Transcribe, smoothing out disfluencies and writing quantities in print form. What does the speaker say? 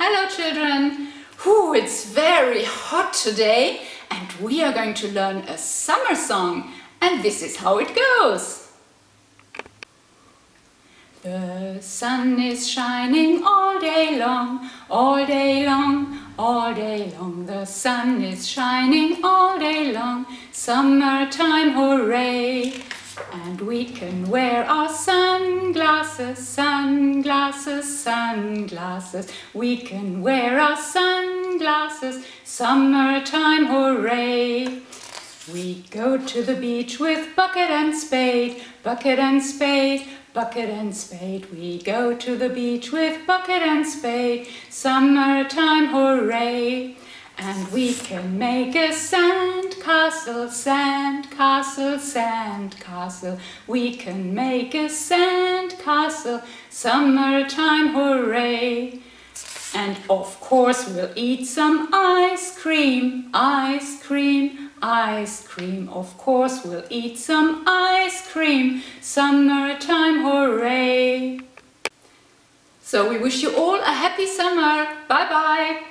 Hello children! It's very hot today and we are going to learn a summer song, and this is how it goes. The sun is shining all day long, all day long, all day long. The sun is shining all day long, summertime hooray! And we can wear our sunglasses, sunglasses, sunglasses. We can wear our sunglasses, summertime hooray! We go to the beach with bucket and spade, bucket and spade, bucket and spade. We go to the beach with bucket and spade, summertime hooray! And we can make a sand castle, sand castle, sand castle. We can make a sand castle, summertime hooray! And of course we'll eat some ice cream, ice cream, ice cream. Of course we'll eat some ice cream, summertime hooray! So we wish you all a happy summer. Bye bye!